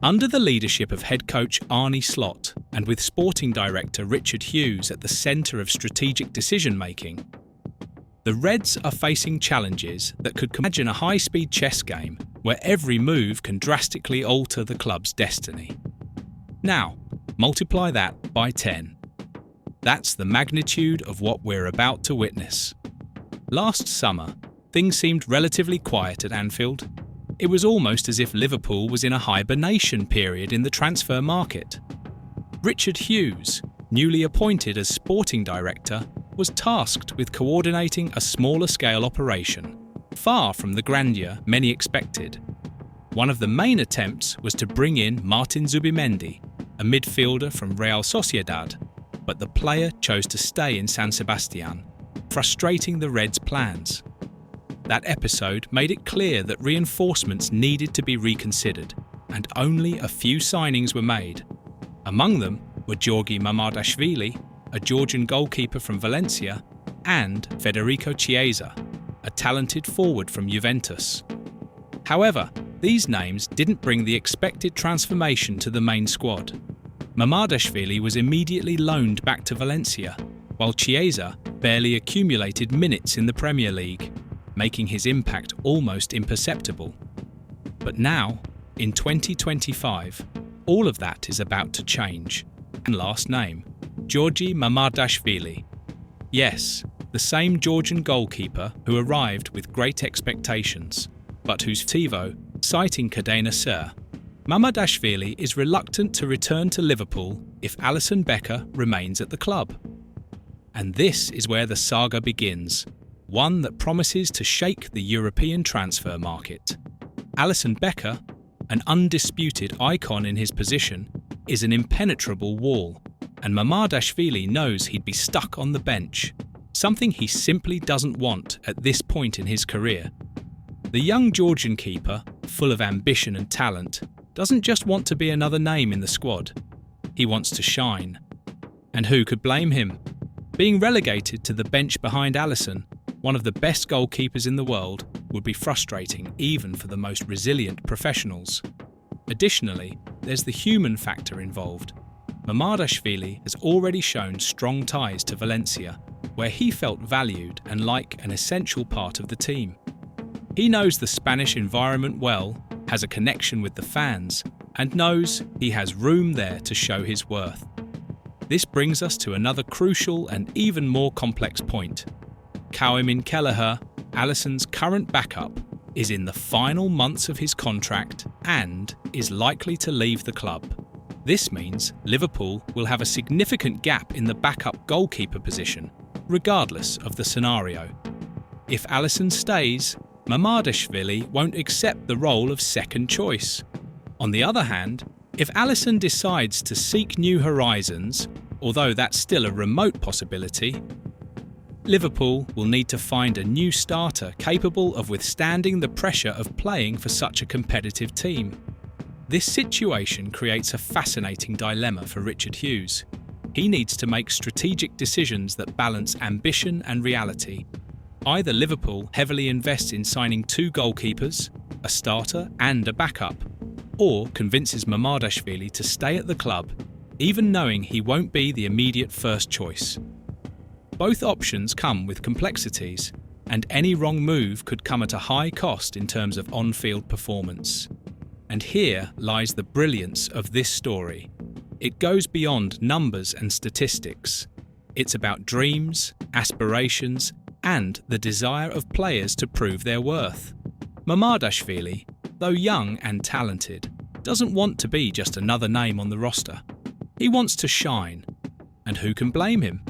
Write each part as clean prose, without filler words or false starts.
Under the leadership of head coach Arne Slot and with sporting director Richard Hughes at the centre of strategic decision-making, the Reds are facing challenges that could imagine a high-speed chess game where every move can drastically alter the club's destiny. Now, multiply that by 10. That's the magnitude of what we're about to witness. Last summer, things seemed relatively quiet at Anfield. It was almost as if Liverpool was in a hibernation period in the transfer market. Richard Hughes, newly appointed as sporting director, was tasked with coordinating a smaller-scale operation, far from the grandeur many expected. One of the main attempts was to bring in Martin Zubimendi, a midfielder from Real Sociedad, but the player chose to stay in San Sebastian, frustrating the Reds' plans. That episode made it clear that reinforcements needed to be reconsidered, and only a few signings were made. Among them were Giorgi Mamardashvili, a Georgian goalkeeper from Valencia, and Federico Chiesa, a talented forward from Juventus. However, these names didn't bring the expected transformation to the main squad. Mamardashvili was immediately loaned back to Valencia, while Chiesa barely accumulated minutes in the Premier League, making his impact almost imperceptible. But now, in 2025, all of that is about to change. And last name, Giorgi Mamardashvili. Yes, the same Georgian goalkeeper who arrived with great expectations, but whose TiVo, citing Cadena Ser, Mamardashvili is reluctant to return to Liverpool if Alisson Becker remains at the club. And this is where the saga begins, one that promises to shake the European transfer market. Alisson Becker, an undisputed icon in his position, is an impenetrable wall, and Mamardashvili knows he'd be stuck on the bench, something he simply doesn't want at this point in his career. The young Georgian keeper, full of ambition and talent, doesn't just want to be another name in the squad. He wants to shine. And who could blame him? Being relegated to the bench behind Alisson, one of the best goalkeepers in the world, would be frustrating even for the most resilient professionals. Additionally, there's the human factor involved. Mamardashvili has already shown strong ties to Valencia, where he felt valued and like an essential part of the team. He knows the Spanish environment well, has a connection with the fans, and knows he has room there to show his worth. This brings us to another crucial and even more complex point. Khawamin Kelleher, Alisson's current backup, is in the final months of his contract and is likely to leave the club. This means Liverpool will have a significant gap in the backup goalkeeper position, regardless of the scenario. If Alisson stays, Mamardashvili won't accept the role of second choice. On the other hand, if Alisson decides to seek new horizons, although that's still a remote possibility, Liverpool will need to find a new starter capable of withstanding the pressure of playing for such a competitive team. This situation creates a fascinating dilemma for Richard Hughes. He needs to make strategic decisions that balance ambition and reality. Either Liverpool heavily invests in signing 2 goalkeepers, a starter and a backup, or convinces Mamardashvili to stay at the club, even knowing he won't be the immediate first choice. Both options come with complexities, and any wrong move could come at a high cost in terms of on-field performance. And here lies the brilliance of this story. It goes beyond numbers and statistics. It's about dreams, aspirations, and the desire of players to prove their worth. Mamardashvili, though young and talented, doesn't want to be just another name on the roster. He wants to shine. And who can blame him?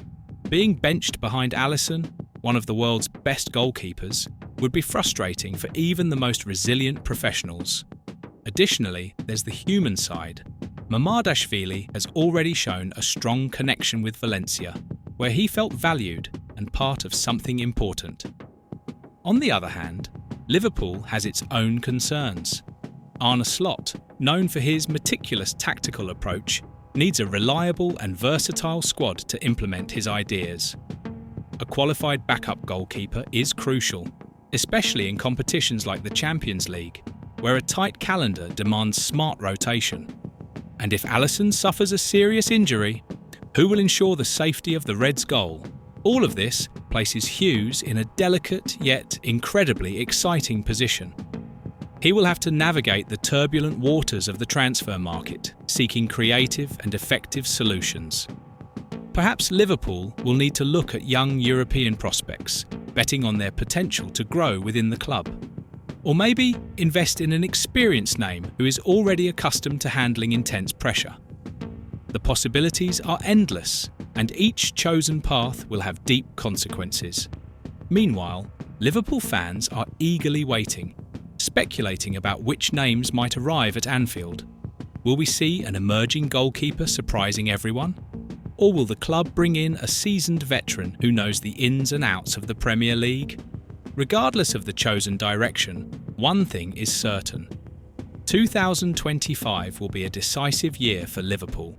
Being benched behind Alisson, one of the world's best goalkeepers, would be frustrating for even the most resilient professionals. Additionally, there's the human side. Mamardashvili has already shown a strong connection with Valencia, where he felt valued and part of something important. On the other hand, Liverpool has its own concerns. Arne Slot, known for his meticulous tactical approach, needs a reliable and versatile squad to implement his ideas. A qualified backup goalkeeper is crucial, especially in competitions like the Champions League, where a tight calendar demands smart rotation. And if Alisson suffers a serious injury, who will ensure the safety of the Reds' goal? All of this places Hughes in a delicate yet incredibly exciting position. He will have to navigate the turbulent waters of the transfer market, seeking creative and effective solutions. Perhaps Liverpool will need to look at young European prospects, betting on their potential to grow within the club. Or maybe invest in an experienced name who is already accustomed to handling intense pressure. The possibilities are endless, and each chosen path will have deep consequences. Meanwhile, Liverpool fans are eagerly waiting, speculating about which names might arrive at Anfield. Will we see an emerging goalkeeper surprising everyone? Or will the club bring in a seasoned veteran who knows the ins and outs of the Premier League? Regardless of the chosen direction, one thing is certain. 2025 will be a decisive year for Liverpool.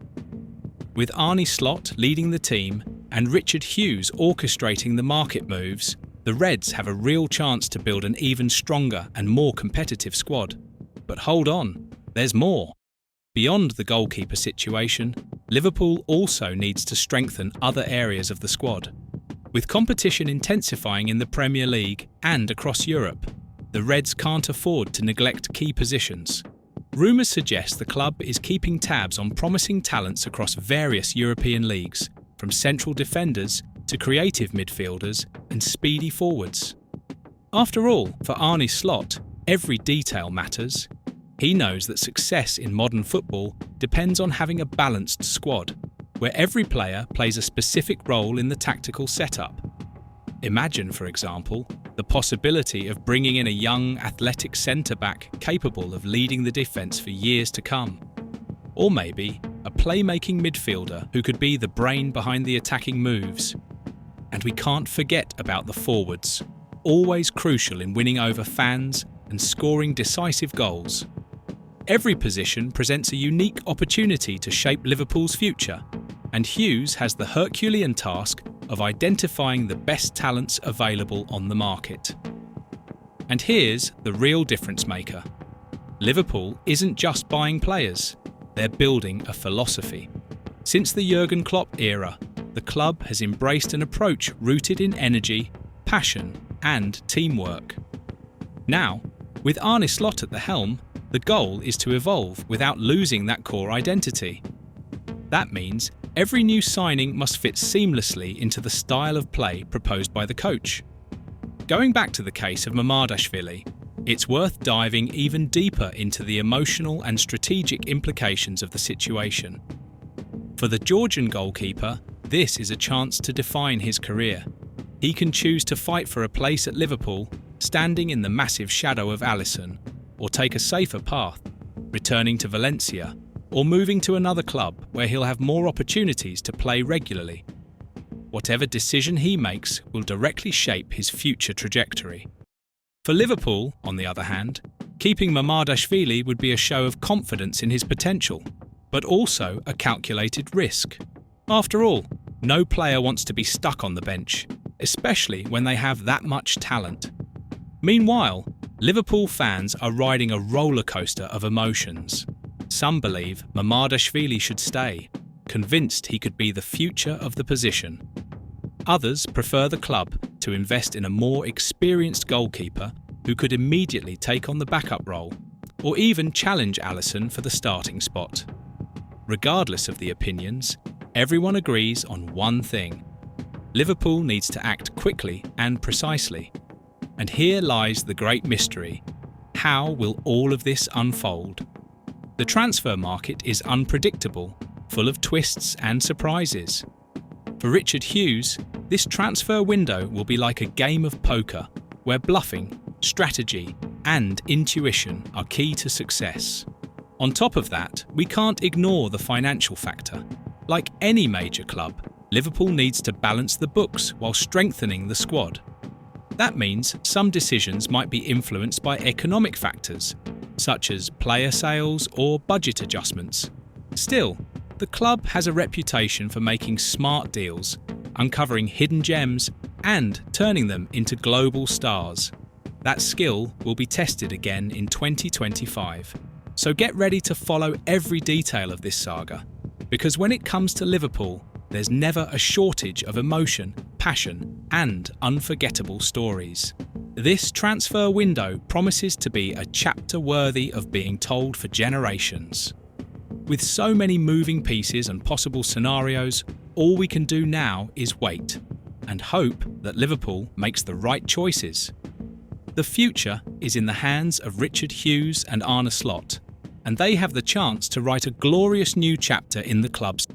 With Arne Slot leading the team and Richard Hughes orchestrating the market moves, the Reds have a real chance to build an even stronger and more competitive squad. But hold on, there's more. Beyond the goalkeeper situation, Liverpool also needs to strengthen other areas of the squad. With competition intensifying in the Premier League and across Europe, the Reds can't afford to neglect key positions. Rumours suggest the club is keeping tabs on promising talents across various European leagues, from central defenders to creative midfielders and speedy forwards. After all, for Arne Slot, every detail matters. He knows that success in modern football depends on having a balanced squad, where every player plays a specific role in the tactical setup. Imagine, for example, the possibility of bringing in a young, athletic centre-back capable of leading the defence for years to come. Or maybe a playmaking midfielder who could be the brain behind the attacking moves. And we can't forget about the forwards, always crucial in winning over fans and scoring decisive goals. Every position presents a unique opportunity to shape Liverpool's future, and Hughes has the Herculean task of identifying the best talents available on the market. And here's the real difference maker. Liverpool isn't just buying players, they're building a philosophy. Since the Jurgen Klopp era, the club has embraced an approach rooted in energy, passion, and teamwork. Now, with Arne Slot at the helm, the goal is to evolve without losing that core identity. That means every new signing must fit seamlessly into the style of play proposed by the coach. Going back to the case of Mamardashvili, it's worth diving even deeper into the emotional and strategic implications of the situation. For the Georgian goalkeeper, this is a chance to define his career. He can choose to fight for a place at Liverpool, standing in the massive shadow of Alisson, or take a safer path, returning to Valencia, or moving to another club where he'll have more opportunities to play regularly. Whatever decision he makes will directly shape his future trajectory. For Liverpool, on the other hand, keeping Mamardashvili would be a show of confidence in his potential, but also a calculated risk. After all, no player wants to be stuck on the bench, especially when they have that much talent. Meanwhile, Liverpool fans are riding a roller coaster of emotions. Some believe Mamardashvili should stay, convinced he could be the future of the position. Others prefer the club to invest in a more experienced goalkeeper who could immediately take on the backup role, or even challenge Alisson for the starting spot. Regardless of the opinions, everyone agrees on one thing. Liverpool needs to act quickly and precisely. And here lies the great mystery. How will all of this unfold? The transfer market is unpredictable, full of twists and surprises. For Richard Hughes, this transfer window will be like a game of poker, where bluffing, strategy, and intuition are key to success. On top of that, we can't ignore the financial factor. Like any major club, Liverpool needs to balance the books while strengthening the squad. That means some decisions might be influenced by economic factors, such as player sales or budget adjustments. Still, the club has a reputation for making smart deals, uncovering hidden gems, and turning them into global stars. That skill will be tested again in 2025. So get ready to follow every detail of this saga, because when it comes to Liverpool, there's never a shortage of emotion, passion, and unforgettable stories. This transfer window promises to be a chapter worthy of being told for generations. With so many moving pieces and possible scenarios, all we can do now is wait and hope that Liverpool makes the right choices. The future is in the hands of Richard Hughes and Arne Slot, and they have the chance to write a glorious new chapter in the club's